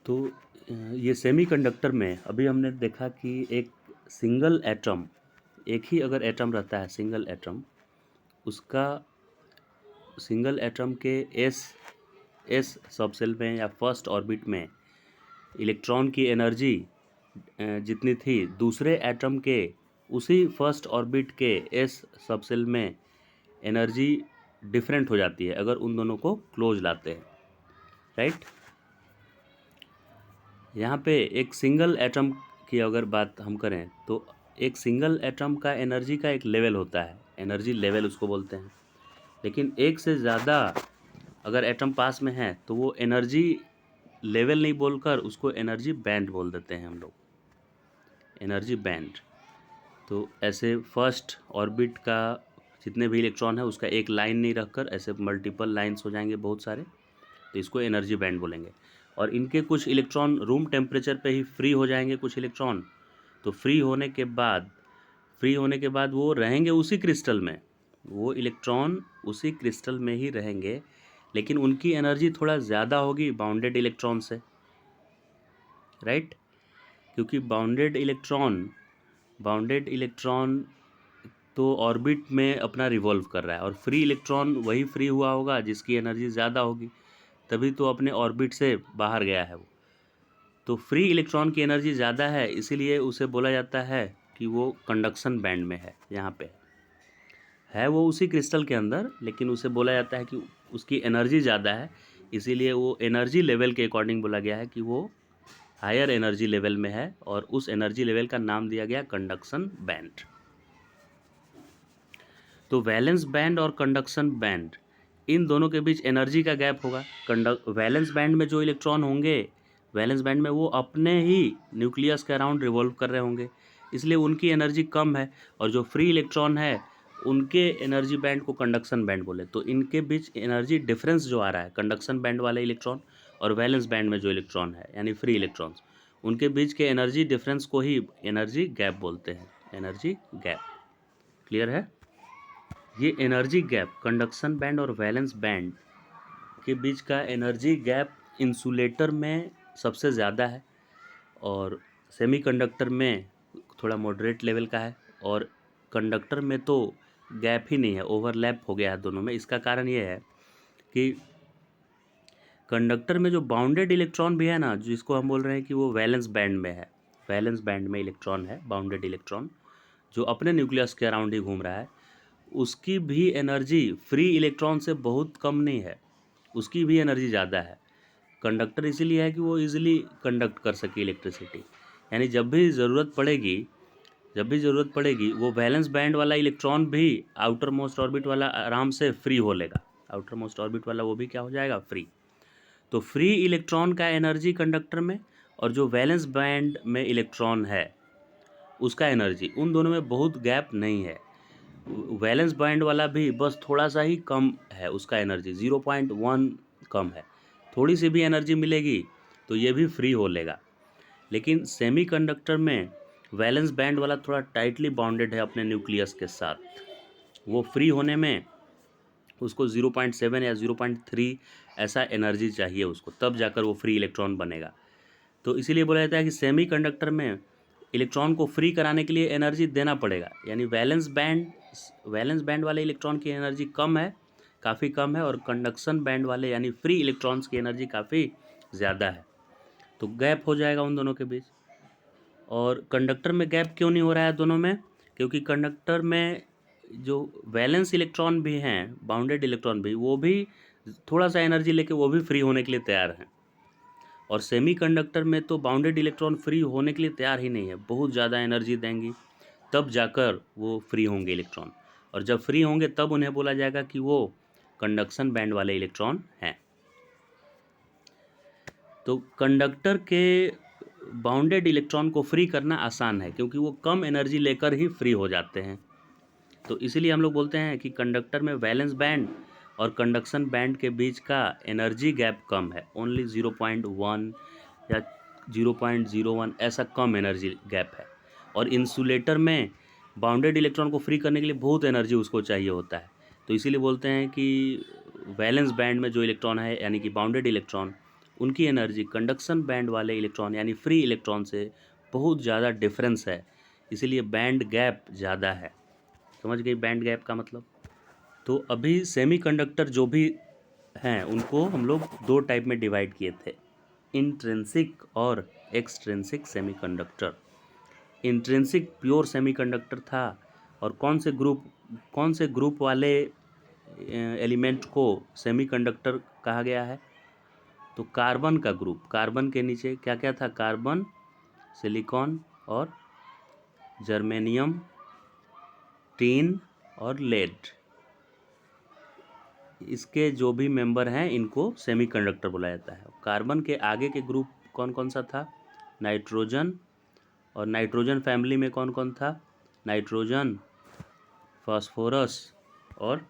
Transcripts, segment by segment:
तो ये सेमीकंडक्टर में अभी हमने देखा कि एक सिंगल एटम, एक ही अगर एटम रहता है सिंगल एटम, उसका सिंगल एटम के एस सबसेल में या फर्स्ट ऑर्बिट में इलेक्ट्रॉन की एनर्जी जितनी थी दूसरे एटम के उसी फर्स्ट ऑर्बिट के एस सबसेल में एनर्जी डिफरेंट हो जाती है अगर उन दोनों को क्लोज लाते हैं, राइट। यहाँ पे एक सिंगल एटम की अगर बात हम करें तो एक सिंगल एटम का एनर्जी का एक लेवल होता है, एनर्जी लेवल उसको बोलते हैं। लेकिन एक से ज़्यादा अगर एटम पास में है तो वो एनर्जी लेवल नहीं बोलकर उसको एनर्जी बैंड बोल देते हैं हम लोग, एनर्जी बैंड। तो ऐसे फर्स्ट ऑर्बिट का जितने भी इलेक्ट्रॉन है उसका एक लाइन नहीं रखकर ऐसे मल्टीपल लाइन्स हो जाएंगे बहुत सारे, तो इसको एनर्जी बैंड बोलेंगे। और इनके कुछ इलेक्ट्रॉन रूम टेम्परेचर पे ही फ्री हो जाएंगे कुछ इलेक्ट्रॉन, तो फ्री होने के बाद वो रहेंगे उसी क्रिस्टल में, वो इलेक्ट्रॉन उसी क्रिस्टल में ही रहेंगे, लेकिन उनकी एनर्जी थोड़ा ज़्यादा होगी बाउंडेड इलेक्ट्रॉन से, राइट। क्योंकि बाउंडेड इलेक्ट्रॉन तो ऑर्बिट में अपना रिवॉल्व कर रहा है और फ्री इलेक्ट्रॉन वही फ्री हुआ होगा जिसकी एनर्जी ज़्यादा होगी, तभी तो अपने ऑर्बिट से बाहर गया है वो। तो फ्री इलेक्ट्रॉन की एनर्जी ज़्यादा है, इसीलिए उसे बोला जाता है कि वो कंडक्शन बैंड में है। यहाँ पे है वो उसी क्रिस्टल के अंदर, लेकिन उसे बोला जाता है कि उसकी एनर्जी ज़्यादा है, इसीलिए वो एनर्जी लेवल के अकॉर्डिंग बोला गया है कि वो हायर एनर्जी लेवल में है, और उस एनर्जी लेवल का नाम दिया गया कंडक्शन बैंड। तो वैलेंस बैंड और कंडक्शन बैंड, इन दोनों के बीच एनर्जी का गैप होगा। वैलेंस बैंड में जो इलेक्ट्रॉन होंगे, वैलेंस बैंड में वो अपने ही न्यूक्लियस के अराउंड रिवॉल्व कर रहे होंगे, इसलिए उनकी एनर्जी कम है। और जो फ्री इलेक्ट्रॉन है उनके एनर्जी बैंड को कंडक्शन बैंड बोले। तो इनके बीच एनर्जी डिफरेंस जो आ रहा है, कंडक्शन बैंड वाले इलेक्ट्रॉन और वैलेंस बैंड में जो इलेक्ट्रॉन है यानी फ्री इलेक्ट्रॉन्स, उनके बीच के एनर्जी डिफरेंस को ही एनर्जी गैप बोलते हैं, एनर्जी गैप। क्लियर है? ये एनर्जी गैप, कंडक्शन बैंड और वैलेंस बैंड के बीच का एनर्जी गैप इंसुलेटर में सबसे ज़्यादा है और सेमीकंडक्टर में थोड़ा मॉडरेट लेवल का है, और कंडक्टर में तो गैप ही नहीं है, ओवरलैप हो गया है दोनों में। इसका कारण ये है कि कंडक्टर में जो बाउंडेड इलेक्ट्रॉन भी है ना, जिसको हम बोल रहे हैं कि वो वैलेंस बैंड में है, वैलेंस बैंड में इलेक्ट्रॉन है, बाउंडेड इलेक्ट्रॉन जो अपने न्यूक्लियस के अराउंड ही घूम रहा है, उसकी भी एनर्जी फ्री इलेक्ट्रॉन से बहुत कम नहीं है, उसकी भी एनर्जी ज़्यादा है। कंडक्टर इसीलिए है कि वो इजीली कंडक्ट कर सके इलेक्ट्रिसिटी, यानी जब भी ज़रूरत पड़ेगी वो वैलेंस बैंड वाला इलेक्ट्रॉन भी आउटर मोस्ट ऑर्बिट वाला आराम से फ्री हो लेगा, आउटर मोस्ट ऑर्बिट वाला वो भी क्या हो जाएगा, फ्री। तो फ्री इलेक्ट्रॉन का एनर्जी कंडक्टर में और जो वैलेंस बैंड में इलेक्ट्रॉन है उसका एनर्जी, उन दोनों में बहुत गैप नहीं है। वैलेंस बैंड वाला भी बस थोड़ा सा ही कम है, उसका एनर्जी 0.1 कम है, थोड़ी सी भी एनर्जी मिलेगी तो ये भी फ्री हो लेगा। लेकिन सेमीकंडक्टर में वैलेंस बैंड वाला थोड़ा टाइटली बाउंडेड है अपने न्यूक्लियस के साथ, वो फ्री होने में उसको 0.7 या 0.3 ऐसा एनर्जी चाहिए उसको, तब जाकर वो फ्री इलेक्ट्रॉन बनेगा। तो इसीलिए बोला जाता है कि सेमीकंडक्टर में इलेक्ट्रॉन को फ्री कराने के लिए एनर्जी देना पड़ेगा, यानी वैलेंस बैंड वाले इलेक्ट्रॉन की एनर्जी कम है, काफ़ी कम है, और कंडक्शन बैंड वाले यानी फ्री इलेक्ट्रॉन्स की एनर्जी काफ़ी ज़्यादा है, तो गैप हो जाएगा उन दोनों के बीच। और कंडक्टर में गैप क्यों नहीं हो रहा है दोनों में? क्योंकि कंडक्टर में जो वैलेंस इलेक्ट्रॉन भी हैं, बाउंडेड इलेक्ट्रॉन भी, वो भी थोड़ा सा एनर्जी लेके वो भी फ्री होने के लिए तैयार हैं, और सेमीकंडक्टर में तो बाउंडेड इलेक्ट्रॉन फ्री होने के लिए तैयार ही नहीं है, बहुत ज़्यादा एनर्जी देंगी तब जाकर वो फ्री होंगे इलेक्ट्रॉन, और जब फ्री होंगे तब उन्हें बोला जाएगा कि वो कंडक्शन बैंड वाले इलेक्ट्रॉन हैं। तो कंडक्टर के बाउंडेड इलेक्ट्रॉन को फ्री करना आसान है क्योंकि वो कम एनर्जी लेकर ही फ्री हो जाते हैं। तो इसीलिए हम लोग बोलते हैं कि कंडक्टर में वैलेंस बैंड और कंडक्शन बैंड के बीच का एनर्जी गैप कम है, ओनली 0.1 या 0.01 ऐसा कम एनर्जी गैप है। और इंसुलेटर में बाउंडेड इलेक्ट्रॉन को फ्री करने के लिए बहुत एनर्जी उसको चाहिए होता है, तो इसीलिए बोलते हैं कि वैलेंस बैंड में जो इलेक्ट्रॉन है यानी कि बाउंडेड इलेक्ट्रॉन उनकी एनर्जी कंडक्शन बैंड वाले इलेक्ट्रॉन यानी फ्री इलेक्ट्रॉन से बहुत ज़्यादा डिफरेंस है, इसीलिए बैंड गैप ज़्यादा है। समझ गई बैंड गैप का मतलब। तो अभी सेमीकंडक्टर जो भी हैं उनको हम लोग दो टाइप में डिवाइड किए थे, इंट्रिंसिक और extrinsic semiconductor. Intrinsic pure semiconductor था, और कौन से ग्रुप वाले एलिमेंट को सेमीकंडक्टर कहा गया है, तो कार्बन का ग्रुप। कार्बन के नीचे क्या क्या था, कार्बन, सिलिकॉन और जर्मेनियम, टीन और लेड। इसके जो भी मेंबर हैं इनको सेमीकंडक्टर बोला जाता है। कार्बन के आगे के ग्रुप कौन कौन सा था, नाइट्रोजन, और नाइट्रोजन फैमिली में कौन कौन था, नाइट्रोजन, फास्फोरस और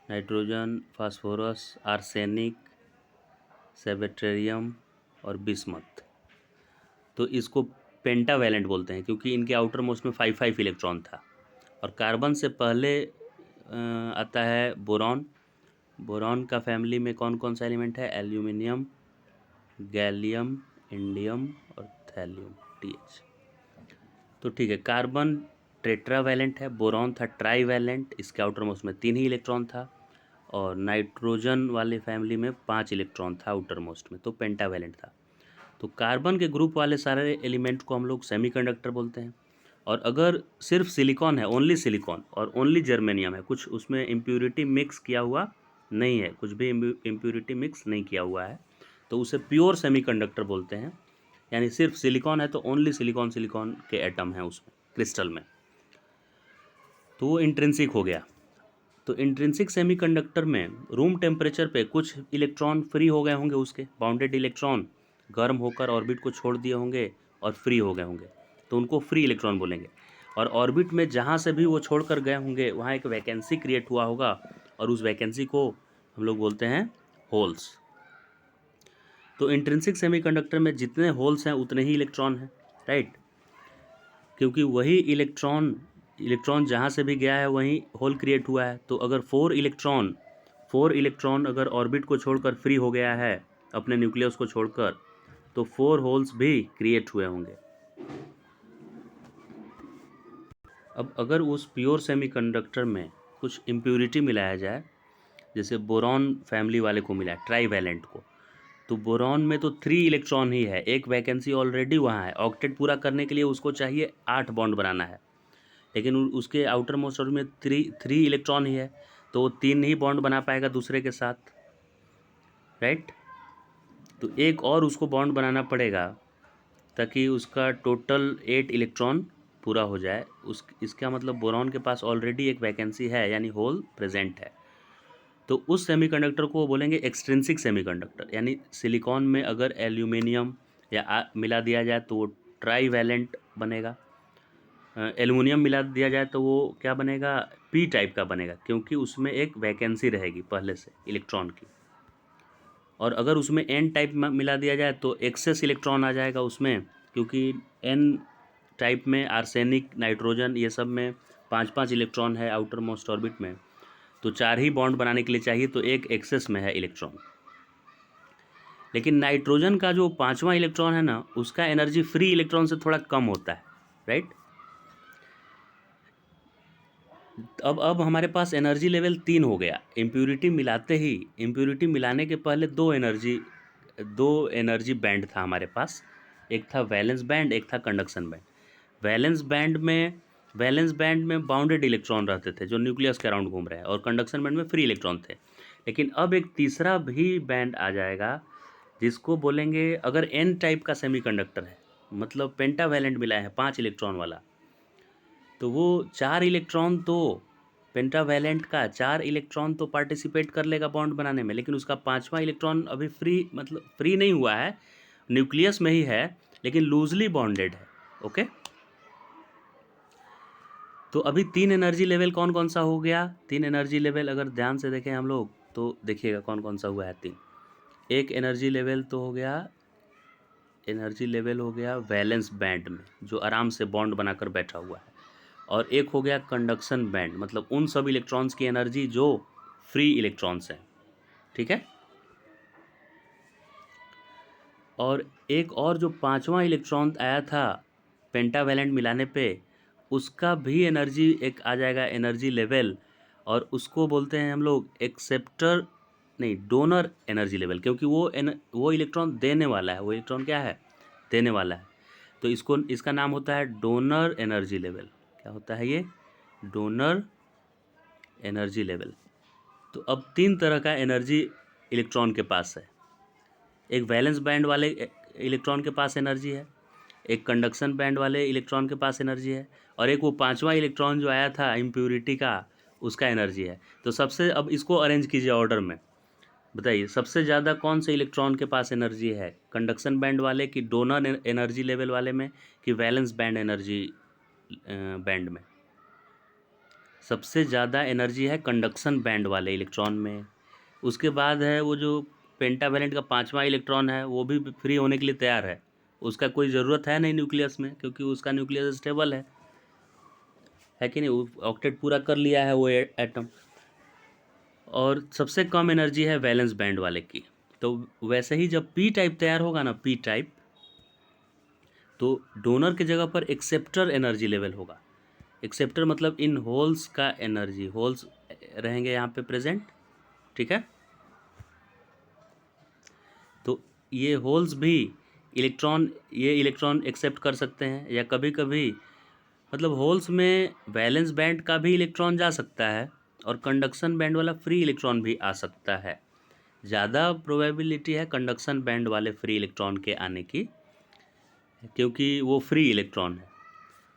नाइट्रोजन, फास्फोरस, आर्सेनिक, सेबेटेरियम और बिस्मथ। तो इसको पेंटावैलेंट बोलते हैं क्योंकि इनके आउटर मोस्ट में 5 इलेक्ट्रॉन था। और कार्बन से पहले आता है बोरॉन। बोरॉन का फैमिली में कौन कौन सा एलिमेंट है, एल्यूमिनियम, गैलियम, इंडियम और थैलियम, TH। तो ठीक है, कार्बन टेट्रावैलेंट है, बोरॉन था ट्राईवैलेंट, इसके आउटर मोस्ट में 3 ही इलेक्ट्रॉन था, और नाइट्रोजन वाले फैमिली में 5 इलेक्ट्रॉन था आउटर मोस्ट में, तो पेंटावैलेंट था। तो कार्बन के ग्रुप वाले सारे एलिमेंट को हम लोग सेमीकंडक्टर बोलते हैं। और अगर सिर्फ सिलिकॉन है, ओनली सिलिकॉन और ओनली जर्मेनियम है, कुछ उसमें इम्प्यूरिटी मिक्स किया हुआ नहीं है, कुछ भी इम्प्यूरिटी मिक्स नहीं किया हुआ है, तो उसे प्योर सेमीकंडक्टर बोलते हैं। यानी सिर्फ सिलिकॉन है तो ओनली सिलिकॉन सिलिकॉन के एटम हैं उसमें, क्रिस्टल में, तो वो इंट्रिंसिक हो गया। तो इंट्रिंसिक सेमीकंडक्टर में रूम टेम्परेचर पे कुछ इलेक्ट्रॉन फ्री हो गए होंगे, उसके बाउंडेड इलेक्ट्रॉन गर्म होकर ऑर्बिट को छोड़ दिए होंगे और फ्री हो गए होंगे, तो उनको फ्री इलेक्ट्रॉन बोलेंगे। और ऑर्बिट में जहाँ से भी वो छोड़कर गए होंगे वहाँ एक वैकेंसी क्रिएट हुआ होगा, और उस वैकेंसी को हम लोग बोलते हैं होल्स। तो इंट्रिंसिक सेमीकंडक्टर में जितने होल्स हैं उतने ही इलेक्ट्रॉन हैं, राइट, क्योंकि वही इलेक्ट्रॉन जहाँ से भी गया है वहीं होल क्रिएट हुआ है। तो अगर 4 इलेक्ट्रॉन अगर ऑर्बिट को छोड़कर फ्री हो गया है अपने न्यूक्लियस को छोड़कर, तो 4 होल्स भी क्रिएट हुए होंगे। अब अगर उस प्योर सेमीकंडक्टर में कुछ इम्प्यूरिटी मिलाया जाए, जैसे बोरॉन फैमिली वाले को मिला है, ट्राईवैलेंट को, तो बोरॉन में तो 3 इलेक्ट्रॉन ही है, एक वैकेंसी ऑलरेडी वहाँ है, ऑक्टेट पूरा करने के लिए उसको चाहिए 8 बॉन्ड बनाना है, लेकिन उसके आउटर मोस्ट में 3 इलेक्ट्रॉन ही है, तो वो 3 ही बॉन्ड बना पाएगा दूसरे के साथ, राइट। तो एक और उसको बॉन्ड बनाना पड़ेगा ताकि उसका टोटल 8 इलेक्ट्रॉन पूरा हो जाए। इसका मतलब बोरॉन के पास ऑलरेडी एक वैकेंसी है, यानी होल प्रेजेंट है। तो उस सेमीकंडक्टर को बोलेंगे एक्सट्रिंसिक सेमीकंडक्टर। यानी सिलिकॉन में अगर एल्यूमिनियम या मिला दिया जाए तो वो ट्राईवैलेंट बनेगा, एल्युमिनियम मिला दिया जाए तो वो क्या बनेगा, पी टाइप का बनेगा, क्योंकि उसमें एक वैकेंसी रहेगी पहले से इलेक्ट्रॉन की। और अगर उसमें एन टाइप मिला दिया जाए तो एक्सेस इलेक्ट्रॉन आ जाएगा उसमें, क्योंकि एन टाइप में आर्सेनिक, नाइट्रोजन, ये सब में 5 इलेक्ट्रॉन है आउटर मोस्ट ऑर्बिट में, तो 4 ही बॉन्ड बनाने के लिए चाहिए, तो एक एक्सेस में है इलेक्ट्रॉन। लेकिन नाइट्रोजन का जो 5वां इलेक्ट्रॉन है ना, उसका एनर्जी फ्री इलेक्ट्रॉन से थोड़ा कम होता है, राइट। अब हमारे पास एनर्जी लेवल 3 हो गया। इम्प्यूरिटी मिलाने के पहले दो एनर्जी बैंड था हमारे पास, एक था वैलेंस बैंड, एक था कंडक्शन बैंड। वैलेंस बैंड में बाउंडेड इलेक्ट्रॉन रहते थे जो न्यूक्लियस के अराउंड घूम रहे हैं, और कंडक्शन बैंड में फ्री इलेक्ट्रॉन थे। लेकिन अब एक तीसरा भी बैंड आ जाएगा जिसको बोलेंगे, अगर एन टाइप का सेमीकंडक्टर है, मतलब पेंटावैलेंट मिला है 5 इलेक्ट्रॉन वाला, तो वो 4 इलेक्ट्रॉन तो पेंटावैलेंट का 4 इलेक्ट्रॉन तो पार्टिसिपेट कर लेगा बॉन्ड बनाने में, लेकिन उसका 5वां इलेक्ट्रॉन अभी फ्री नहीं हुआ है, न्यूक्लियस में ही है, लेकिन लूजली बॉन्डेड है, ओके। तो अभी 3 एनर्जी लेवल कौन कौन सा हो गया, 3 एनर्जी लेवल अगर ध्यान से देखें हम लोग तो देखिएगा कौन कौन सा हुआ है 3। एक एनर्जी लेवल तो हो गया वैलेंस बैंड में, जो आराम से बॉन्ड बनाकर बैठा हुआ है। और एक हो गया कंडक्शन बैंड, मतलब उन सब इलेक्ट्रॉन्स की एनर्जी जो फ्री इलेक्ट्रॉन्स हैं, ठीक है। और एक और जो पांचवा इलेक्ट्रॉन आया था पेंटावैलेंट मिलाने पे, उसका भी एनर्जी एक आ जाएगा, एनर्जी लेवल, और उसको बोलते हैं हम लोग एक्सेप्टर नहीं, डोनर एनर्जी लेवल, क्योंकि वो इलेक्ट्रॉन देने वाला है, वो इलेक्ट्रॉन क्या है, देने वाला है। तो इसका नाम होता है डोनर एनर्जी लेवल। क्या होता है ये, डोनर एनर्जी लेवल। तो अब तीन तरह का एनर्जी इलेक्ट्रॉन के पास है। एक वैलेंस बैंड वाले इलेक्ट्रॉन के पास एनर्जी है, एक कंडक्शन बैंड वाले इलेक्ट्रॉन के पास एनर्जी है, और एक वो पांचवा इलेक्ट्रॉन जो आया था इम्प्योरिटी का, उसका एनर्जी है। तो सबसे, अब इसको अरेंज कीजिए ऑर्डर में, बताइए सबसे ज़्यादा कौन से इलेक्ट्रॉन के पास एनर्जी है, कंडक्शन बैंड वाले की डोनर एनर्जी लेवल वाले में, कि वैलेंस बैंड एनर्जी बैंड में। सबसे ज़्यादा एनर्जी है कंडक्शन बैंड वाले इलेक्ट्रॉन में। उसके बाद है वो जो पेंटावैलेंट का पांचवा इलेक्ट्रॉन है, वो भी फ्री होने के लिए तैयार है, उसका कोई ज़रूरत है नहीं न्यूक्लियस में, क्योंकि उसका न्यूक्लियस स्टेबल है कि नहीं, ऑक्टेट पूरा कर लिया है वो एटम। और सबसे कम एनर्जी है वैलेंस बैंड वाले की। तो वैसे ही जब पी टाइप तैयार होगा ना, पी टाइप, तो डोनर की जगह पर एक्सेप्टर एनर्जी लेवल होगा। एक्सेप्टर मतलब इन होल्स का एनर्जी, होल्स रहेंगे यहाँ पे प्रेजेंट, ठीक है। तो ये होल्स भी ये इलेक्ट्रॉन एक्सेप्ट कर सकते हैं, या कभी कभी मतलब होल्स में वैलेंस बैंड का भी इलेक्ट्रॉन जा सकता है, और कंडक्शन बैंड वाला फ्री इलेक्ट्रॉन भी आ सकता है। ज़्यादा प्रोबेबिलिटी है कंडक्शन बैंड वाले फ्री इलेक्ट्रॉन के आने की, क्योंकि वो फ्री इलेक्ट्रॉन है,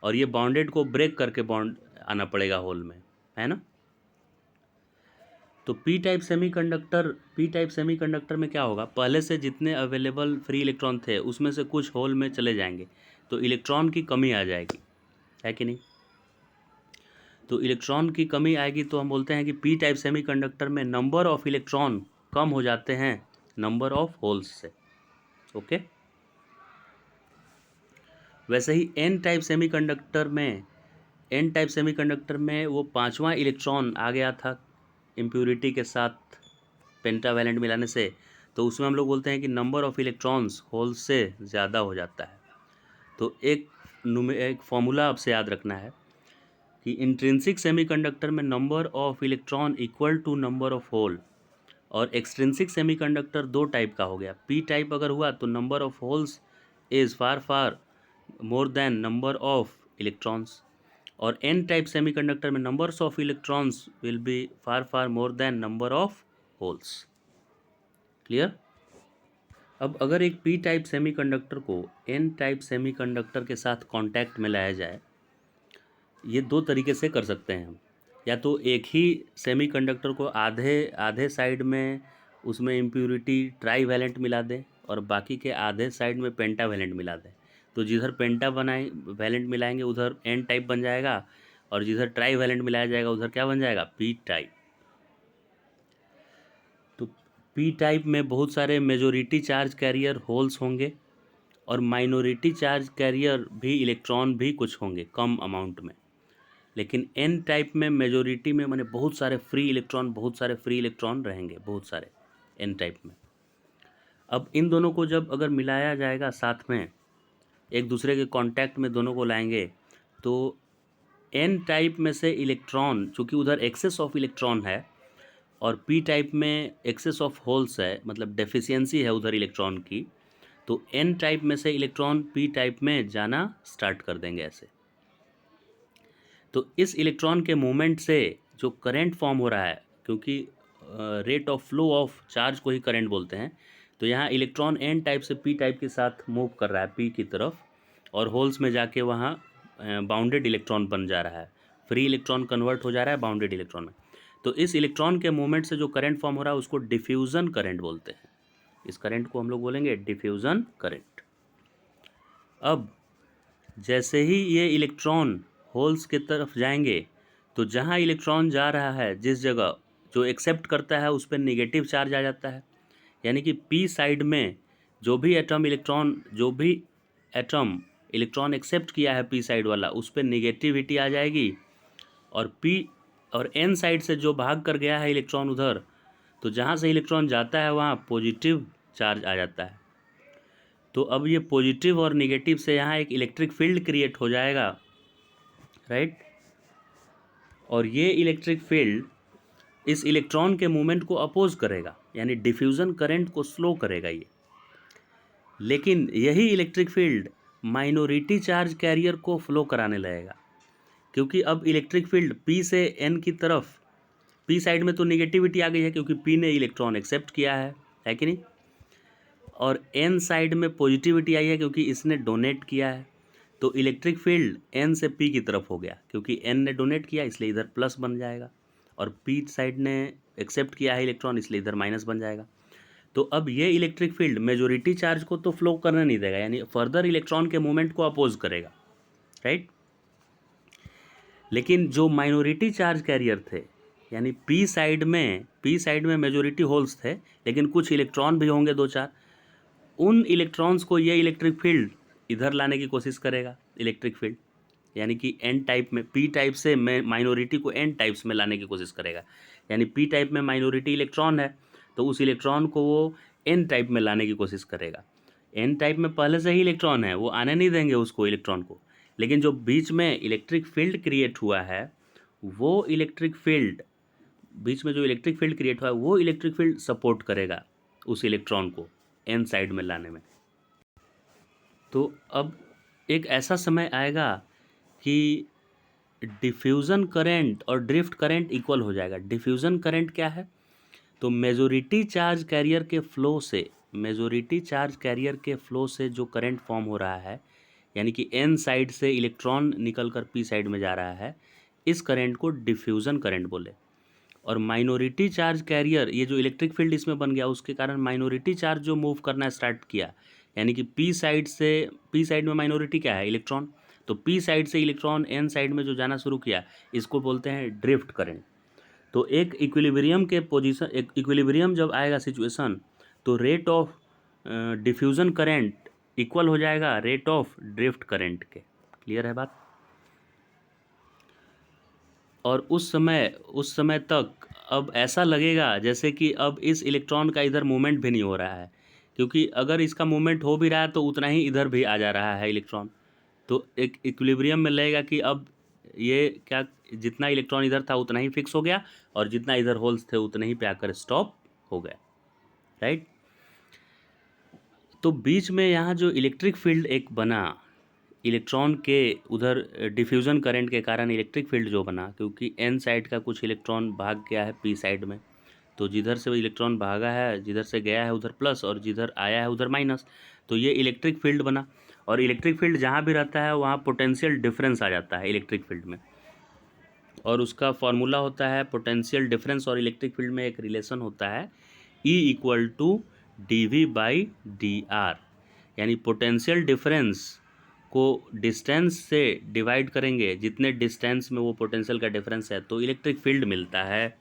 और ये बॉन्डेड को ब्रेक करके बॉन्ड आना पड़ेगा होल में, है ना। तो पी टाइप सेमीकंडक्टर में क्या होगा, पहले से जितने अवेलेबल फ्री इलेक्ट्रॉन थे उसमें से कुछ होल में चले जाएंगे, तो इलेक्ट्रॉन की कमी आ जाएगी, है कि नहीं। तो इलेक्ट्रॉन की कमी आएगी तो हम बोलते हैं कि पी टाइप सेमीकंडक्टर में नंबर ऑफ इलेक्ट्रॉन कम हो जाते हैं नंबर ऑफ होल्स से, ओके। वैसे ही एन टाइप सेमीकंडक्टर में वो पांचवा इलेक्ट्रॉन आ गया था इम्प्योरिटी के साथ पेंटावैलेंट मिलाने से, तो उसमें हम लोग बोलते हैं कि नंबर ऑफ इलेक्ट्रॉन्स होल्स से ज़्यादा हो जाता है। तो एक फॉर्मूला आपसे याद रखना है कि इंट्रिंसिक सेमीकंडक्टर में number of electron equal to number of hole, और एक्सट्रिंसिक सेमीकंडक्टर दो टाइप का हो गया। पी टाइप अगर हुआ तो number of holes is far far more than number of electrons, और एन टाइप सेमीकंडक्टर में numbers of electrons will be far far more than number of holes. Clear. अब अगर एक पी टाइप सेमीकंडक्टर को N type semiconductor के साथ contact में लाया जाए, ये दो तरीके से कर सकते हैं हम। या तो एक ही सेमीकंडक्टर को आधे आधे साइड में उसमें इम्प्योरिटी ट्राई वैलेंट मिला दें, और बाकी के आधे साइड में पेंटा वैलेंट मिला दें। तो जिधर पेंटा वैलेंट मिलाएंगे उधर एन टाइप बन जाएगा, और जिधर ट्राई वैलेंट मिलाया जाएगा उधर क्या बन जाएगा, पी टाइप। तो पी टाइप में बहुत सारे मेजोरिटी चार्ज कैरियर होल्स होंगे, और माइनॉरिटी चार्ज कैरियर भी इलेक्ट्रॉन भी कुछ होंगे कम अमाउंट में। लेकिन एन टाइप में मेजोरिटी में माने बहुत सारे फ्री इलेक्ट्रॉन रहेंगे, बहुत सारे एन टाइप में। अब इन दोनों को जब अगर मिलाया जाएगा साथ में, एक दूसरे के कांटेक्ट में दोनों को लाएंगे, तो एन टाइप में से इलेक्ट्रॉन, चूँकि उधर एक्सेस ऑफ इलेक्ट्रॉन है और पी टाइप में एक्सेस ऑफ होल्स है, मतलब डेफिशिएंसी है उधर इलेक्ट्रॉन की, तो एन टाइप में से इलेक्ट्रॉन पी टाइप में जाना स्टार्ट कर देंगे ऐसे। तो इस इलेक्ट्रॉन के मूवमेंट से जो करंट फॉर्म हो रहा है, क्योंकि rate of flow of charge को ही करंट बोलते हैं, तो यहाँ इलेक्ट्रॉन एन टाइप से पी टाइप के साथ मूव कर रहा है पी की तरफ, और होल्स में जाके वहाँ बाउंडेड इलेक्ट्रॉन बन जा रहा है, फ्री इलेक्ट्रॉन कन्वर्ट हो जा रहा है बाउंडेड इलेक्ट्रॉन में। तो इस इलेक्ट्रॉन के मूवमेंट से जो करंट फॉर्म हो रहा है उसको डिफ्यूज़न करंट बोलते हैं। इस करंट को हम लोग बोलेंगे डिफ्यूज़न करंट। अब जैसे ही ये इलेक्ट्रॉन होल्स की तरफ जाएंगे, तो जहाँ इलेक्ट्रॉन जा रहा है जिस जगह, जो एक्सेप्ट करता है उस पर निगेटिव चार्ज आ जाता है। यानी कि पी साइड में जो भी एटम इलेक्ट्रॉन एक्सेप्ट किया है पी साइड वाला, उस पर निगेटिविटी आ जाएगी, और पी और एन साइड से जो भाग कर गया है इलेक्ट्रॉन उधर, तो जहाँ से इलेक्ट्रॉन जाता है वहाँ पॉजिटिव चार्ज आ जाता है। तो अब ये पॉजिटिव और निगेटिव से यहाँ एक इलेक्ट्रिक फील्ड क्रिएट हो जाएगा, राइट। और ये इलेक्ट्रिक फील्ड इस इलेक्ट्रॉन के मूवमेंट को अपोज करेगा, यानी डिफ्यूज़न करंट को स्लो करेगा ये। लेकिन यही electric field minority charge carrier को फ्लो कराने लगेगा, क्योंकि अब इलेक्ट्रिक फील्ड पी से एन की तरफ, पी साइड में तो निगेटिविटी आ गई है क्योंकि पी ने इलेक्ट्रॉन एक्सेप्ट किया है कि नहीं, और एन साइड में पॉजिटिविटी आई है क्योंकि इसने डोनेट किया है। तो इलेक्ट्रिक फील्ड एन से पी की तरफ हो गया, क्योंकि एन ने डोनेट किया इसलिए इधर प्लस बन जाएगा, और पी साइड ने एक्सेप्ट किया है इलेक्ट्रॉन इसलिए इधर माइनस बन जाएगा। तो अब ये इलेक्ट्रिक फील्ड मेजोरिटी चार्ज को तो फ्लो करने नहीं देगा, यानी फर्दर इलेक्ट्रॉन के मूवमेंट को अपोज करेगा, राइट। लेकिन जो माइनॉरिटी चार्ज कैरियर थे, यानी पी साइड में मेजोरिटी होल्स थे लेकिन कुछ इलेक्ट्रॉन भी होंगे 2-4, उन इलेक्ट्रॉन्स को ये इलेक्ट्रिक फील्ड इधर लाने की कोशिश करेगा, इलेक्ट्रिक फील्ड, यानी कि एन टाइप में, पी टाइप से माइनॉरिटी को एन टाइप्स में लाने की कोशिश करेगा। यानी पी टाइप में माइनॉरिटी इलेक्ट्रॉन है तो उस इलेक्ट्रॉन को वो एन टाइप में लाने की कोशिश करेगा। एन टाइप में पहले से ही इलेक्ट्रॉन है, वो आने नहीं देंगे उसको, इलेक्ट्रॉन को। लेकिन जो बीच में इलेक्ट्रिक फील्ड क्रिएट हुआ है, वो इलेक्ट्रिक फील्ड, बीच में जो इलेक्ट्रिक फील्ड क्रिएट हुआ है वो इलेक्ट्रिक फील्ड सपोर्ट करेगा उस इलेक्ट्रॉन को एन साइड में लाने में। तो अब एक ऐसा समय आएगा कि डिफ्यूज़न करंट और ड्रिफ्ट करंट इक्वल हो जाएगा। डिफ्यूज़न करंट क्या है? तो मेजोरिटी चार्ज कैरियर के फ्लो से, मेजोरिटी चार्ज कैरियर के फ्लो से जो करंट फॉर्म हो रहा है, यानी कि एन साइड से इलेक्ट्रॉन निकलकर पी साइड में जा रहा है, इस करंट को डिफ्यूज़न करंट बोले। और माइनॉरिटी चार्ज कैरियर, ये जो इलेक्ट्रिक फील्ड इसमें बन गया उसके कारण माइनॉरिटी चार्ज जो मूव करना स्टार्ट किया, यानी कि पी साइड में माइनॉरिटी क्या है? इलेक्ट्रॉन। तो पी साइड से इलेक्ट्रॉन एन साइड में जो जाना शुरू किया, इसको बोलते हैं ड्रिफ्ट करंट। तो एक इक्विलिब्रियम के पोजीशन, एक इक्विलिब्रियम जब आएगा सिचुएशन, तो rate of diffusion current equal हो जाएगा रेट ऑफ ड्रिफ्ट करंट के। क्लियर है बात? और उस समय तक अब ऐसा लगेगा जैसे कि अब इस इलेक्ट्रॉन का इधर मूवमेंट भी नहीं हो रहा है, क्योंकि अगर इसका मूवमेंट हो भी रहा है तो उतना ही इधर भी आ जा रहा है इलेक्ट्रॉन। तो एक इक्विलिब्रियम में लगेगा कि अब ये क्या, जितना इलेक्ट्रॉन इधर था उतना ही फिक्स हो गया और जितना इधर होल्स थे उतने ही पे आकर स्टॉप हो गए, राइट। तो बीच में यहाँ जो इलेक्ट्रिक फील्ड एक बना इलेक्ट्रॉन के उधर, डिफ्यूज़न करंट के कारण इलेक्ट्रिक फील्ड जो बना, क्योंकि एन साइड का कुछ इलेक्ट्रॉन भाग गया है पी साइड में, तो जिधर से वो इलेक्ट्रॉन भागा है, जिधर से गया है उधर प्लस और जिधर आया है उधर माइनस, तो ये इलेक्ट्रिक फील्ड बना। और इलेक्ट्रिक फील्ड जहाँ भी रहता है वहाँ पोटेंशियल डिफरेंस आ जाता है इलेक्ट्रिक फील्ड में, और उसका फॉर्मूला होता है पोटेंशियल डिफरेंस और इलेक्ट्रिक फील्ड में एक रिलेशन होता है E=dV/dr, यानी पोटेंशियल डिफरेंस को डिस्टेंस से डिवाइड करेंगे, जितने डिस्टेंस में वो पोटेंशियल का डिफरेंस है तो इलेक्ट्रिक फील्ड मिलता है।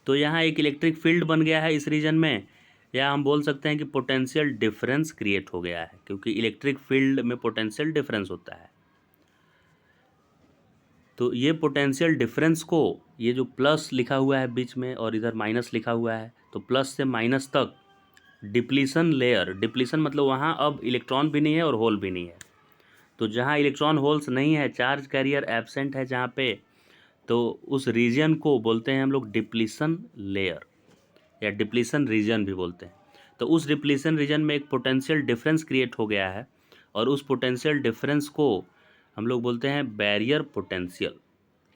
तो यहाँ एक इलेक्ट्रिक फील्ड बन गया है इस रीजन में, या हम बोल सकते हैं कि पोटेंशियल डिफरेंस क्रिएट हो गया है, क्योंकि इलेक्ट्रिक फील्ड में पोटेंशियल डिफरेंस होता है। तो ये पोटेंशियल डिफरेंस को, ये जो प्लस लिखा हुआ है बीच में और इधर माइनस लिखा हुआ है, तो प्लस से माइनस तक डिप्लीशन लेयर, डिप्लीशन मतलब वहाँ अब इलेक्ट्रॉन भी नहीं है और होल भी नहीं है। तो जहाँ इलेक्ट्रॉन होल्स नहीं है, चार्ज कैरियर एब्सेंट है जहाँ पे, तो उस रीजन को बोलते हैं हम लोग डिप्लीशन लेयर या डिप्लीशन रीजन भी बोलते हैं। तो उस डिप्लीशन रीजन में एक पोटेंशियल डिफरेंस क्रिएट हो गया है और उस पोटेंशियल डिफरेंस को हम लोग बोलते हैं बैरियर पोटेंशियल।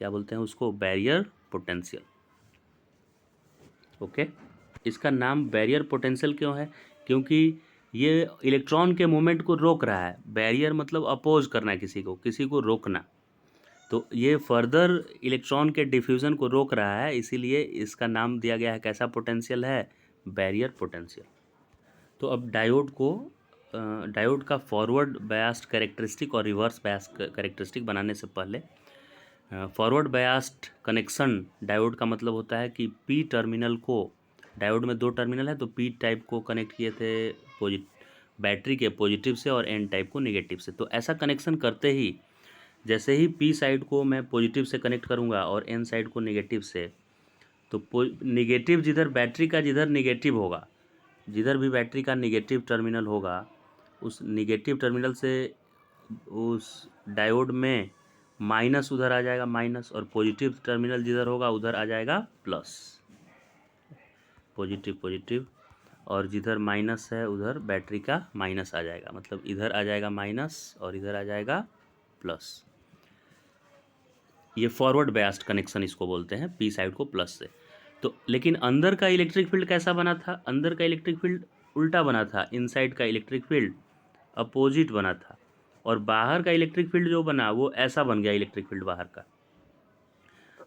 क्या बोलते हैं उसको? Barrier potential. ओके, इसका नाम बैरियर पोटेंशियल क्यों है? क्योंकि ये इलेक्ट्रॉन के मूवमेंट को रोक रहा है। बैरियर मतलब अपोज करना, किसी को रोकना। तो ये फर्दर इलेक्ट्रॉन के डिफ्यूज़न को रोक रहा है, इसीलिए इसका नाम दिया गया है। कैसा पोटेंशियल है? Barrier potential. तो अब डायोड का फॉरवर्ड बायस्ड कैरेक्टरिस्टिक और रिवर्स बायस्ड कैरेक्टरिस्टिक बनाने से पहले, फॉरवर्ड बायस्ड कनेक्शन डायोड का मतलब होता है कि पी टर्मिनल को, डायोड में 2 टर्मिनल है तो पी टाइप को कनेक्ट किए थे बैटरी के पॉजिटिव से और एन टाइप को नेगेटिव से। तो ऐसा कनेक्शन करते ही जैसे ही पी साइड को मैं पॉजिटिव से कनेक्ट करूँगा और एन साइड को नेगेटिव से, तो निगेटिव जिधर बैटरी का जिधर निगेटिव होगा, जिधर भी बैटरी का निगेटिव टर्मिनल होगा, उस निगेटिव टर्मिनल से उस डायोड में माइनस उधर आ जाएगा माइनस, और पॉजिटिव टर्मिनल जिधर होगा उधर आ जाएगा प्लस, पॉजिटिव पॉजिटिव, और जिधर माइनस है उधर बैटरी का माइनस आ जाएगा, मतलब इधर आ जाएगा माइनस और इधर आ जाएगा प्लस। ये फॉरवर्ड बायस्ड कनेक्शन इसको बोलते हैं, पी साइड को प्लस से। तो लेकिन अंदर का इलेक्ट्रिक फील्ड कैसा बना था? अंदर का इलेक्ट्रिक फील्ड उल्टा बना था, इनसाइड का इलेक्ट्रिक फील्ड अपोजिट बना था, और बाहर का इलेक्ट्रिक फील्ड जो बना वो ऐसा बन गया। इलेक्ट्रिक फील्ड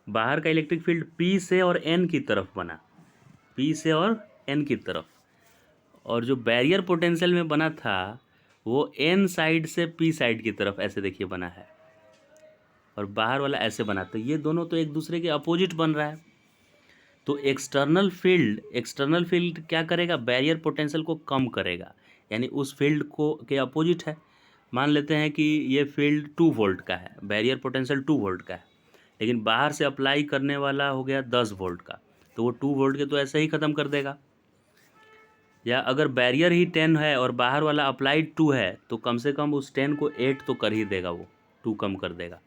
बाहर का इलेक्ट्रिक फील्ड पी से और एन की तरफ बना, पी से और एन की तरफ, और जो बैरियर पोटेंशियल में बना था वो एन साइड से पी साइड की तरफ ऐसे देखिए बना है, और बाहर वाला ऐसे बना। तो ये दोनों तो एक दूसरे के अपोजिट बन रहा है। तो एक्सटर्नल फील्ड क्या करेगा? बैरियर पोटेंशियल को कम करेगा, यानी उस फील्ड को के अपोजिट है। मान लेते हैं कि ये फील्ड 2 वोल्ट का है, बैरियर पोटेंशियल 2 वोल्ट का है, लेकिन बाहर से अप्लाई करने वाला हो गया 10 वोल्ट का, तो वो 2 वोल्ट के तो ऐसे ही ख़त्म कर देगा। या अगर बैरियर ही 10 है और बाहर वाला अप्लाइड 2 है, तो कम से कम उस 10 को 8 तो कर ही देगा, वो 2 कम कर देगा।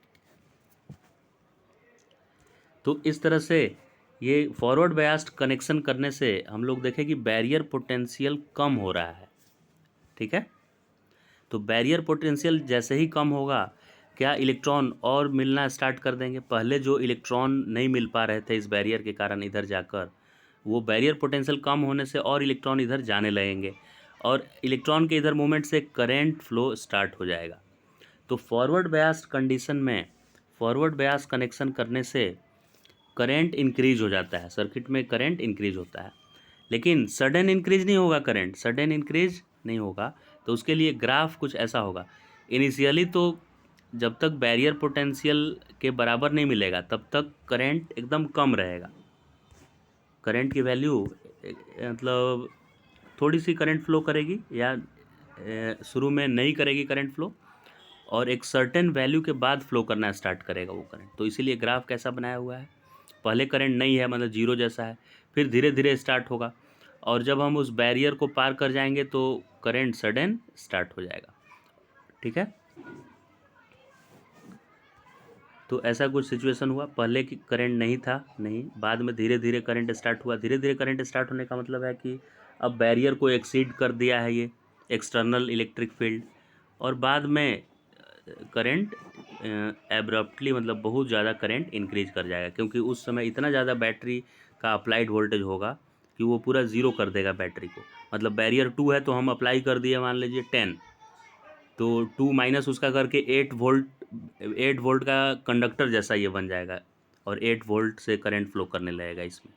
तो इस तरह से ये फॉरवर्ड बायस्ड कनेक्शन करने से हम लोग देखें कि बैरियर पोटेंशियल कम हो रहा है। ठीक है, तो बैरियर पोटेंशियल जैसे ही कम होगा, क्या इलेक्ट्रॉन और मिलना स्टार्ट कर देंगे। पहले जो इलेक्ट्रॉन नहीं मिल पा रहे थे इस बैरियर के कारण इधर जाकर, वो बैरियर पोटेंशियल कम होने से और इलेक्ट्रॉन इधर जाने लगेंगे, और इलेक्ट्रॉन के इधर मूवमेंट से करंट फ्लो स्टार्ट हो जाएगा। तो फॉरवर्ड बायस्ड कंडीशन में फॉरवर्ड बायस कनेक्शन करने से करंट इंक्रीज हो जाता है, सर्किट में करंट इंक्रीज होता है, लेकिन सडन इंक्रीज नहीं होगा, करंट सडन इंक्रीज नहीं होगा। तो उसके लिए ग्राफ कुछ ऐसा होगा। इनिशियली तो जब तक बैरियर पोटेंशियल के बराबर नहीं मिलेगा तब तक करंट एकदम कम रहेगा, करंट की वैल्यू मतलब थोड़ी सी करंट फ्लो करेगी, या शुरू में नहीं करेगी करंट फ्लो, और एक सर्टेन वैल्यू के बाद फ्लो करना स्टार्ट करेगा वो करंट। तो इसीलिए ग्राफ कैसा बनाया हुआ है, पहले करंट नहीं है, मतलब जीरो जैसा है, फिर धीरे धीरे स्टार्ट होगा, और जब हम उस बैरियर को पार कर जाएंगे तो करंट सडन स्टार्ट हो जाएगा। ठीक है, तो ऐसा कुछ सिचुएशन हुआ, पहले की करंट नहीं था, नहीं, बाद में धीरे धीरे करंट स्टार्ट हुआ। धीरे धीरे करंट स्टार्ट होने का मतलब है कि अब बैरियर को एक्सीड कर दिया है ये एक्सटर्नल इलेक्ट्रिक फील्ड, और बाद में करंट एब्रप्टली, मतलब बहुत ज़्यादा करंट इंक्रीज कर जाएगा, क्योंकि उस समय इतना ज़्यादा बैटरी का अप्लाइड वोल्टेज होगा कि वो पूरा ज़ीरो कर देगा बैटरी को। मतलब बैरियर 2 है तो हम अप्लाई कर दिए मान लीजिए 10, तो 2 माइनस उसका करके 8 वोल्ट का कंडक्टर जैसा ये बन जाएगा, और 8 वोल्ट से करंट फ्लो करने लगेगा इसमें।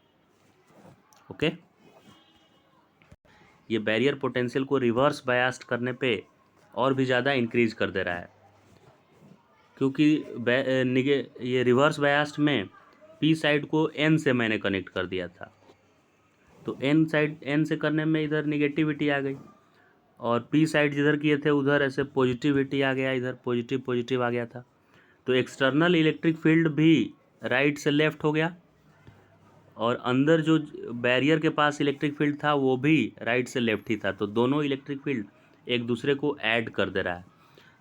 ओके, ये बैरियर पोटेंशियल को रिवर्स बायस्ड करने पे और भी ज़्यादा इंक्रीज कर दे रहा है, क्योंकि ये रिवर्स बायस्ड में पी साइड को एन से मैंने कनेक्ट कर दिया था, तो एन से करने में इधर निगेटिविटी आ गई, और पी साइड जिधर किए थे उधर ऐसे पॉजिटिविटी आ गया, इधर पॉजिटिव पॉजिटिव आ गया था। तो एक्सटर्नल इलेक्ट्रिक फील्ड भी राइट से लेफ्ट हो गया, और अंदर जो बैरियर के पास इलेक्ट्रिक फील्ड था वो भी राइट से लेफ्ट ही था। तो दोनों इलेक्ट्रिक फील्ड एक दूसरे को ऐड कर दे रहा है।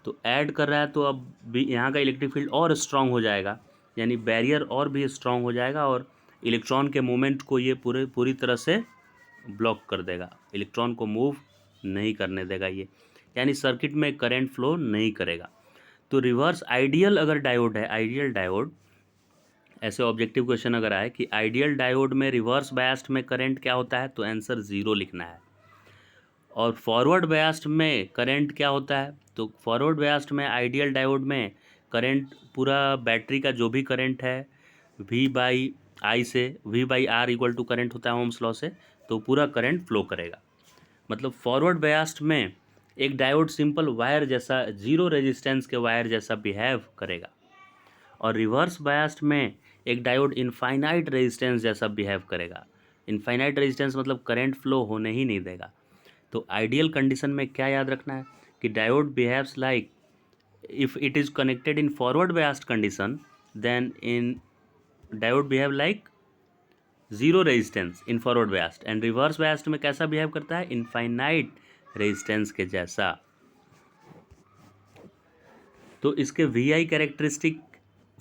तो ऐड कर रहा है तो अब भी यहाँ का इलेक्ट्रिक फील्ड और स्ट्रांग हो जाएगा, यानी बैरियर और भी स्ट्रांग हो जाएगा, और इलेक्ट्रॉन के मूवमेंट को ये पूरी तरह से ब्लॉक कर देगा, इलेक्ट्रॉन को मूव नहीं करने देगा ये, यानी सर्किट में करंट फ्लो नहीं करेगा। तो रिवर्स आइडियल अगर डायोड है, आइडियल डायोड, ऐसे ऑब्जेक्टिव क्वेश्चन अगर आए कि आइडियल डायोड में रिवर्स बायस्ड में करंट क्या होता है, तो आंसर 0 लिखना है। और फॉरवर्ड बायस्ड में करंट क्या होता है, तो फॉरवर्ड बायस्ड में आइडियल डायोड में करंट पूरा बैटरी का जो भी करंट है V/I से, V/R इक्वल टू करंट होता है ओम्स लॉ से, तो पूरा करंट फ्लो करेगा। मतलब फॉरवर्ड बायस्ड में एक डायोड सिंपल वायर जैसा, जीरो रेजिस्टेंस के वायर जैसा बिहेव करेगा, और रिवर्स बायस्ड में एक डायोड इनफाइनाइट रेजिस्टेंस जैसा बिहेव करेगा। इनफाइनाइट रेजिस्टेंस मतलब करंट फ्लो होने ही नहीं देगा। तो आइडियल कंडीशन में क्या याद रखना है कि diode behaves like if it is connected in forward biased condition, then in diode behave like zero resistance in forward biased, and reverse biased में कैसा बिहेव करता है, इनफाइनाइट रेजिस्टेंस के जैसा। तो इसके V I characteristic,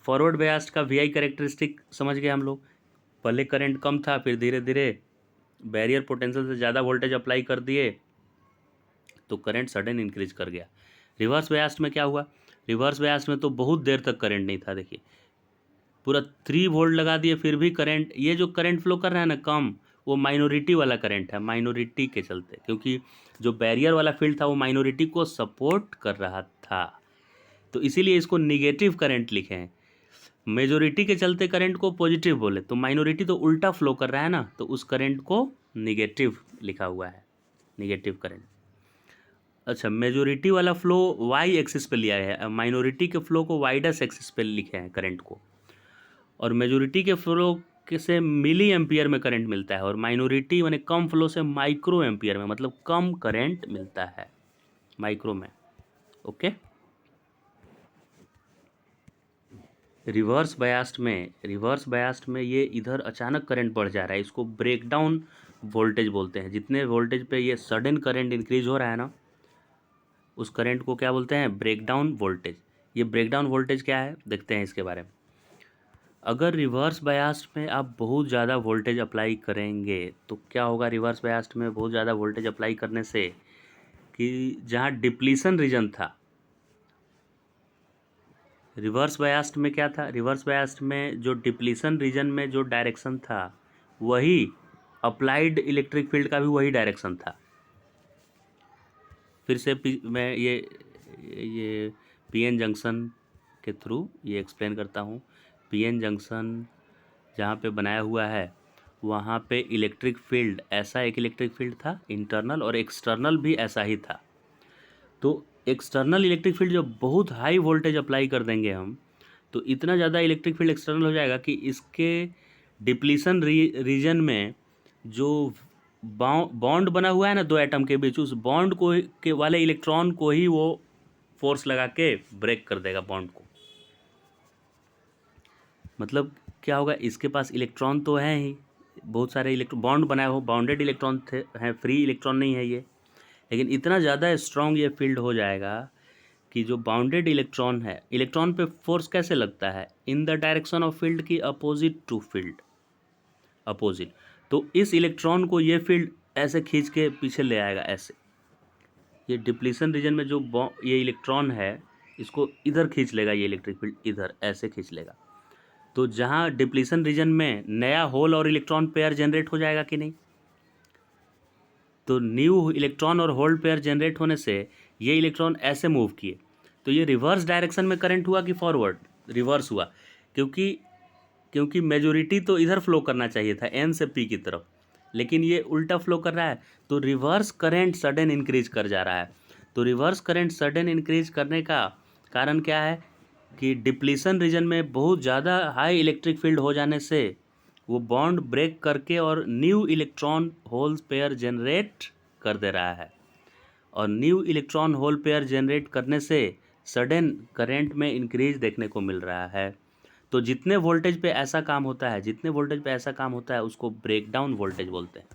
forward biased का V I characteristic समझ गए हम लोग। पहले करंट कम था, फिर धीरे धीरे बैरियर पोटेंशियल से ज़्यादा वोल्टेज अप्लाई कर दिए तो करंट सडन इंक्रीज कर गया। रिवर्स biased में क्या हुआ, रिवर्स biased में तो बहुत देर तक करंट नहीं था। देखिए पूरा 3 वोल्ट लगा दिए फिर भी करंट, ये जो करंट फ्लो कर रहा है ना कम, वो माइनॉरिटी वाला करंट है, माइनॉरिटी के चलते, क्योंकि जो बैरियर वाला फील्ड था वो माइनॉरिटी को सपोर्ट कर रहा था, तो इसीलिए इसको निगेटिव करंट लिखे हैं। मेजोरिटी के चलते करंट को पॉजिटिव बोले, तो माइनॉरिटी तो उल्टा फ्लो कर रहा है ना, तो उस करंट को निगेटिव लिखा हुआ है, निगेटिव करंट। अच्छा, मेजोरिटी वाला फ्लो वाई एक्सिस पे लिया है, माइनॉरिटी के फ्लो को वाइडस एक्सिस पे लिखे हैं करंट को, और मेजोरिटी के फ्लो से मिली एम्पियर में करंट मिलता है, और माइनॉरिटी माने कम फ्लो से माइक्रो एम्पियर में, मतलब कम करंट मिलता है माइक्रो में। ओके, रिवर्स बायास्ड में ये इधर अचानक करंट बढ़ जा रहा है, इसको ब्रेकडाउन वोल्टेज बोलते हैं। जितने वोल्टेज पे ये सडन करंट इंक्रीज हो रहा है ना, उस करंट को क्या बोलते हैं, ब्रेकडाउन वोल्टेज। ये ब्रेकडाउन वोल्टेज क्या है देखते हैं इसके बारे में। अगर रिवर्स बायास्ड में आप बहुत ज़्यादा वोल्टेज अप्लाई करेंगे तो क्या होगा, रिवर्स बायास्ड में बहुत ज़्यादा वोल्टेज अप्लाई करने से कि जहाँ डिप्लीशन रीजन था, रिवर्स बायास्ड में क्या था, रिवर्स बायास्ड में जो डिप्लीशन रीजन में जो डायरेक्शन था वही अप्लाइड इलेक्ट्रिक फील्ड का भी वही डायरेक्शन था। फिर से मैं ये पीएन जंक्शन के थ्रू ये एक्सप्लेन करता हूँ। पीएन जंक्शन जहाँ पे बनाया हुआ है वहाँ पे इलेक्ट्रिक फील्ड, ऐसा एक इलेक्ट्रिक फील्ड था इंटरनल, और एक्सटर्नल भी ऐसा ही था। तो एक्सटर्नल इलेक्ट्रिक फील्ड जब बहुत हाई वोल्टेज अप्लाई कर देंगे हम, तो इतना ज़्यादा इलेक्ट्रिक फील्ड एक्सटर्नल हो जाएगा कि इसके डिप्लीशन रीजन में जो बॉन्ड बना हुआ है ना दो एटम के बीच, उस बॉन्ड को के वाले इलेक्ट्रॉन को ही वो फोर्स लगा के ब्रेक कर देगा बॉन्ड को। मतलब क्या होगा, इसके पास इलेक्ट्रॉन तो हैं ही, बहुत सारे इलेक्ट्रॉन बॉन्ड बनाए हो, बाउंडेड इलेक्ट्रॉन थे हैं, फ्री इलेक्ट्रॉन नहीं है ये, लेकिन इतना ज़्यादा स्ट्रॉन्ग ये फील्ड हो जाएगा कि जो बाउंडेड इलेक्ट्रॉन है, इलेक्ट्रॉन पे फोर्स कैसे लगता है, in the direction of field की अपोजिट टू फील्ड, अपोजिट। तो इस इलेक्ट्रॉन को ये फील्ड ऐसे खींच के पीछे ले आएगा, ऐसे ये डिप्लीशन रीजन में जो ये इलेक्ट्रॉन है इसको इधर खींच लेगा, ये इलेक्ट्रिक फील्ड इधर ऐसे खींच लेगा। तो जहाँ डिप्लीशन रीजन में नया होल और इलेक्ट्रॉन पेयर जनरेट हो जाएगा कि नहीं, तो न्यू इलेक्ट्रॉन और होल पेयर जनरेट होने से ये इलेक्ट्रॉन ऐसे मूव किए, तो ये रिवर्स डायरेक्शन में करंट हुआ कि फॉरवर्ड, रिवर्स हुआ, क्योंकि मेजोरिटी तो इधर फ्लो करना चाहिए था एन से पी की तरफ, लेकिन ये उल्टा फ्लो कर रहा है, तो रिवर्स करंट सडन इंक्रीज कर जा रहा है। तो रिवर्स करंट सडन इंक्रीज करने का कारण क्या है कि डिप्लीशन रीजन में बहुत ज़्यादा हाई इलेक्ट्रिक फील्ड हो जाने से वो बॉन्ड ब्रेक करके और new electron hole pair generate कर दे रहा है, और new electron hole pair generate करने से सडन करंट में इंक्रीज देखने को मिल रहा है। तो जितने वोल्टेज पे ऐसा काम होता है, जितने वोल्टेज पे ऐसा काम होता है उसको ब्रेकडाउन वोल्टेज बोलते हैं।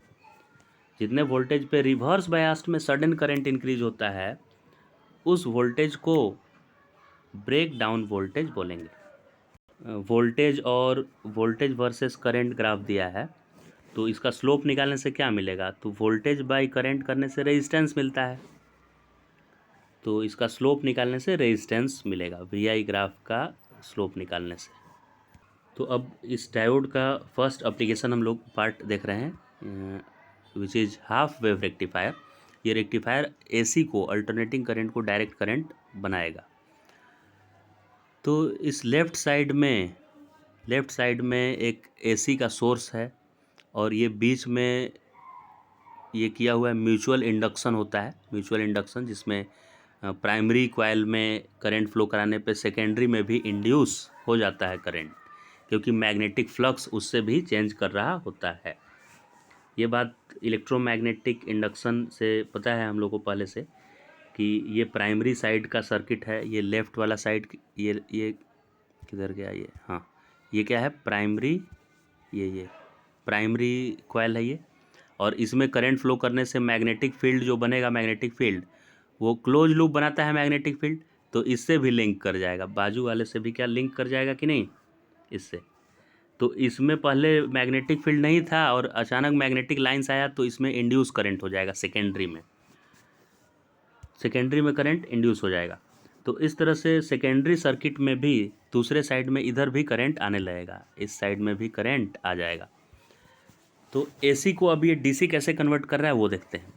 जितने वोल्टेज पे रिवर्स बायास्ड में सडन करंट इंक्रीज होता है उस वोल्टेज को ब्रेक डाउन वोल्टेज बोलेंगे। वोल्टेज और वोल्टेज वर्सेस करंट ग्राफ दिया है, तो इसका स्लोप निकालने से क्या मिलेगा, तो वोल्टेज बाय करंट करने से रेजिस्टेंस मिलता है, तो इसका स्लोप निकालने से रेजिस्टेंस मिलेगा, वी आई ग्राफ का स्लोप निकालने से। तो अब इस डायोड का फर्स्ट एप्लीकेशन हम लोग पार्ट देख रहे हैं, which is half wave rectifier. ये रेक्टिफायर एसी को, अल्टरनेटिंग करंट को डायरेक्ट करंट बनाएगा। तो इस लेफ़्ट साइड में एक एसी का सोर्स है, और ये बीच में ये किया हुआ है म्यूचुअल इंडक्शन होता है, म्यूचुअल इंडक्शन जिसमें प्राइमरी कॉइल में करंट फ्लो कराने पे सेकेंडरी में भी इंड्यूस हो जाता है करंट, क्योंकि मैग्नेटिक फ्लक्स उससे भी चेंज कर रहा होता है। ये बात इलेक्ट्रोमैग्नेटिक इंडक्शन से पता है हम लोग को पहले से। कि ये प्राइमरी साइड का सर्किट है, ये लेफ़्ट वाला साइड, ये किधर गया ये, हाँ ये क्या है प्राइमरी, ये प्राइमरी कॉइल है ये, और इसमें करंट फ्लो करने से मैग्नेटिक फील्ड जो बनेगा, मैग्नेटिक फील्ड वो क्लोज लूप बनाता है मैग्नेटिक फील्ड, तो इससे भी लिंक कर जाएगा, बाजू वाले से भी क्या लिंक कर जाएगा कि नहीं इससे। तो इसमें पहले मैग्नेटिक फील्ड नहीं था और अचानक मैग्नेटिक लाइंस आया तो इसमें इंड्यूस करंट हो जाएगा, सेकेंडरी में करंट इंड्यूस हो जाएगा। तो इस तरह से सेकेंडरी सर्किट में भी दूसरे साइड में इधर भी करंट आने लगेगा, इस साइड में भी करंट आ जाएगा। तो एसी को अब ये डीसी कैसे कन्वर्ट कर रहा है वो देखते हैं।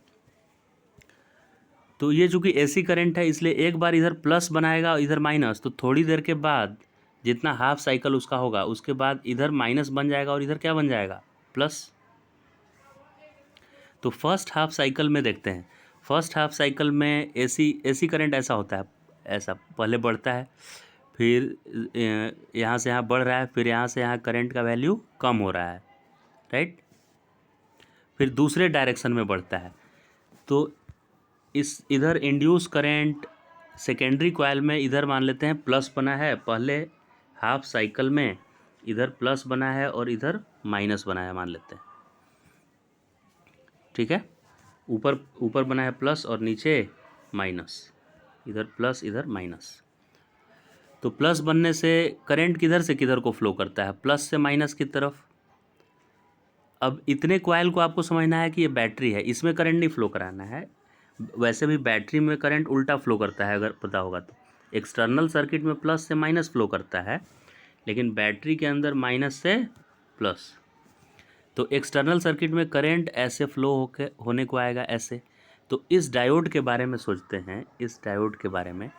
तो ये चूँकि एसी करंट है इसलिए एक बार इधर प्लस बनाएगा और इधर माइनस, तो थोड़ी देर के बाद जितना हाफ साइकिल उसका होगा उसके बाद इधर माइनस बन जाएगा और इधर क्या बन जाएगा प्लस। तो फर्स्ट हाफ साइकिल में देखते हैं, फर्स्ट हाफ साइकिल में एसी करंट ऐसा होता है, ऐसा पहले बढ़ता है, फिर यहाँ से यहाँ बढ़ रहा है, फिर यहाँ से यहाँ करंट का वैल्यू कम हो रहा है, राइट, फिर दूसरे डायरेक्शन में बढ़ता है। तो इस इधर इंड्यूस करंट सेकेंडरी कॉइल में इधर मान लेते हैं प्लस बना है, पहले हाफ साइकिल में इधर प्लस बना है और इधर माइनस बना है मान लेते हैं, ठीक है, ऊपर बना है प्लस और नीचे माइनस, इधर प्लस इधर माइनस। तो प्लस बनने से करंट किधर से किधर को फ्लो करता है, प्लस से माइनस की तरफ। अब इतने कॉइल को आपको समझना है कि ये बैटरी है, इसमें करंट नहीं फ्लो कराना है, वैसे भी बैटरी में करंट उल्टा फ्लो करता है अगर पता होगा तो, एक्सटर्नल सर्किट में प्लस से माइनस फ्लो करता है लेकिन बैटरी के अंदर माइनस से प्लस। तो एक्सटर्नल सर्किट में करंट ऐसे फ्लो होने को आएगा ऐसे। तो इस डायोड के बारे में सोचते हैं, इस डायोड के बारे में।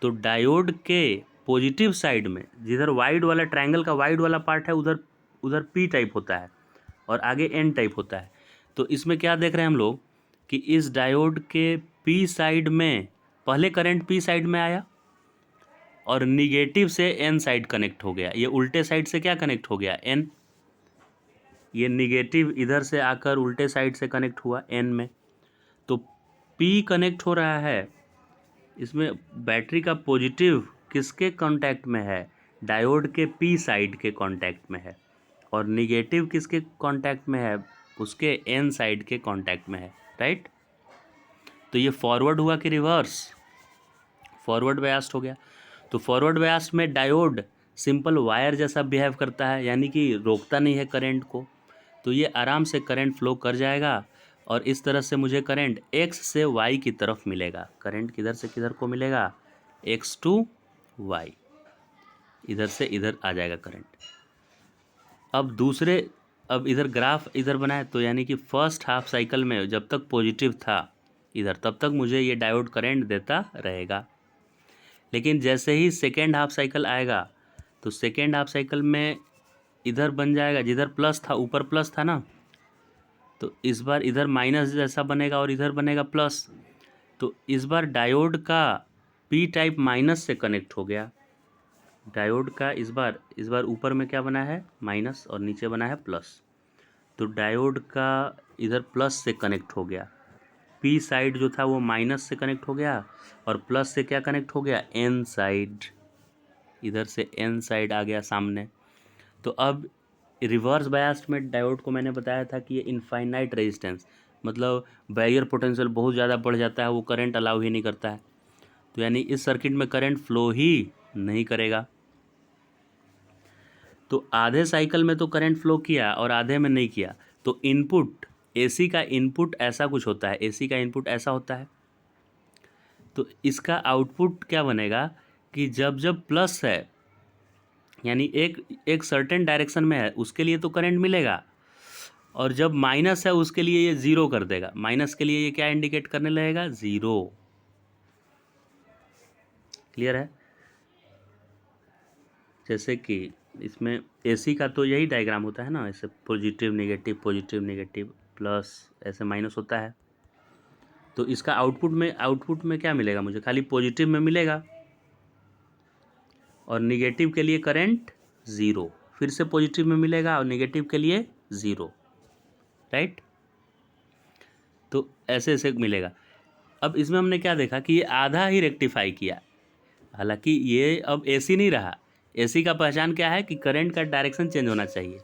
तो डायोड के पॉजिटिव साइड में जिधर वाइड वाला ट्रायंगल का वाइड वाला पार्ट है उधर पी टाइप होता है और आगे एन टाइप होता है। तो इसमें क्या देख रहे हैं हम लोग कि इस डायोड के पी साइड में पहले करंट पी साइड में आया और निगेटिव से एन साइड कनेक्ट हो गया, ये उल्टे साइड से क्या कनेक्ट हो गया एन, ये निगेटिव इधर से आकर उल्टे साइड से कनेक्ट हुआ एन में। तो पी कनेक्ट हो रहा है, इसमें बैटरी का पॉजिटिव किसके कांटेक्ट में है, डायोड के पी साइड के कांटेक्ट में है, और निगेटिव किसके कांटेक्ट में है, उसके एन साइड के कांटेक्ट में है, राइट। तो ये फॉरवर्ड हुआ कि रिवर्स, फॉरवर्ड बायस्ड हो गया। तो फॉरवर्ड बायस्ड में डायोड सिंपल वायर जैसा बिहेव करता है, यानी कि रोकता नहीं है करंट को, तो ये आराम से करंट फ्लो कर जाएगा और इस तरह से मुझे करंट एक्स से वाई की तरफ मिलेगा। करंट किधर से किधर को मिलेगा, एक्स टू वाई, इधर से इधर आ जाएगा करंट। अब इधर ग्राफ इधर बनाए तो यानी कि फर्स्ट हाफ साइकिल में जब तक पॉजिटिव था इधर तब तक मुझे ये डायोड करंट देता रहेगा। लेकिन जैसे ही सेकेंड हाफ साइकिल आएगा तो सेकेंड हाफ साइकिल में इधर बन जाएगा, जिधर प्लस था ऊपर प्लस था ना, तो इस बार इधर माइनस जैसा बनेगा और इधर बनेगा प्लस। तो इस बार डायोड का पी टाइप माइनस से कनेक्ट हो गया, डायोड का इस बार ऊपर में क्या बना है माइनस और नीचे बना है प्लस। तो डायोड का इधर प्लस से कनेक्ट हो गया, पी साइड जो था वो माइनस से कनेक्ट हो गया और प्लस से क्या कनेक्ट हो गया एन साइड, इधर से एन साइड आ गया सामने। तो अब रिवर्स बायस्ड में डायोड को मैंने बताया था कि ये इनफाइनाइट रेजिस्टेंस, मतलब बैरियर पोटेंशियल बहुत ज़्यादा बढ़ जाता है, वो करंट अलाउ ही नहीं करता है। तो यानी इस सर्किट में करंट फ्लो ही नहीं करेगा। तो आधे साइकिल में तो करंट फ्लो किया और आधे में नहीं किया। तो इनपुट एसी का इनपुट ऐसा कुछ होता है, एसी का इनपुट ऐसा होता है। तो इसका आउटपुट क्या बनेगा कि जब जब प्लस है यानी एक सर्टेन डायरेक्शन में है उसके लिए तो करंट मिलेगा, और जब माइनस है उसके लिए ये ज़ीरो कर देगा। माइनस के लिए ये क्या इंडिकेट करने लगेगा, ज़ीरो। क्लियर है। जैसे कि इसमें एसी का तो यही डायग्राम होता है ना, ऐसे पॉजिटिव नेगेटिव प्लस ऐसे माइनस होता है। तो इसका आउटपुट में क्या मिलेगा मुझे, खाली पॉजिटिव में मिलेगा और निगेटिव के लिए करंट ज़ीरो, फिर से पॉजिटिव में मिलेगा और निगेटिव के लिए ज़ीरो, राइट। तो ऐसे ऐसे मिलेगा। अब इसमें हमने क्या देखा कि ये आधा ही रेक्टिफाई किया, हालांकि ये अब एसी नहीं रहा। एसी का पहचान क्या है कि करंट का डायरेक्शन चेंज होना चाहिए।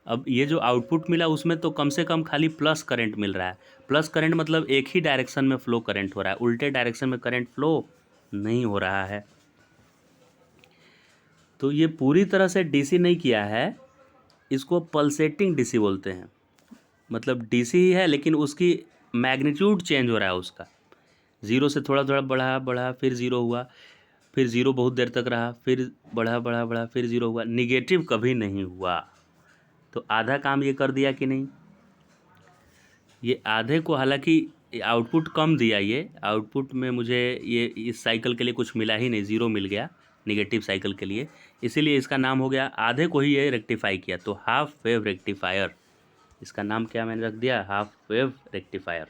अब ये जो आउटपुट मिला उसमें तो कम से कम खाली प्लस करंट मिल रहा है। प्लस करंट मतलब एक ही डायरेक्शन में फ्लो करंट हो रहा है, उल्टे डायरेक्शन में करंट फ्लो नहीं हो रहा है। तो ये पूरी तरह से डीसी नहीं किया है, इसको पल्सेटिंग डीसी बोलते हैं। मतलब डीसी ही है लेकिन उसकी मैग्नीट्यूड चेंज हो रहा है उसका, ज़ीरो से थोड़ा थोड़ा बढ़ा बढ़ा, फिर ज़ीरो हुआ, फिर ज़ीरो बहुत देर तक रहा, फिर बढ़ा बढ़ा बढ़ा, फिर ज़ीरो हुआ, निगेटिव कभी नहीं हुआ। तो आधा काम ये कर दिया कि नहीं? ये आधे को, हालांकि आउटपुट कम दिया, ये आउटपुट में मुझे ये इस साइकिल के लिए कुछ मिला ही नहीं, ज़ीरो मिल गया निगेटिव साइकिल के लिए, इसीलिए इसका नाम हो गया, आधे को ही ये रेक्टिफाई किया, तो हाफ वेव रेक्टिफायर। इसका नाम क्या मैंने रख दिया? Half wave rectifier.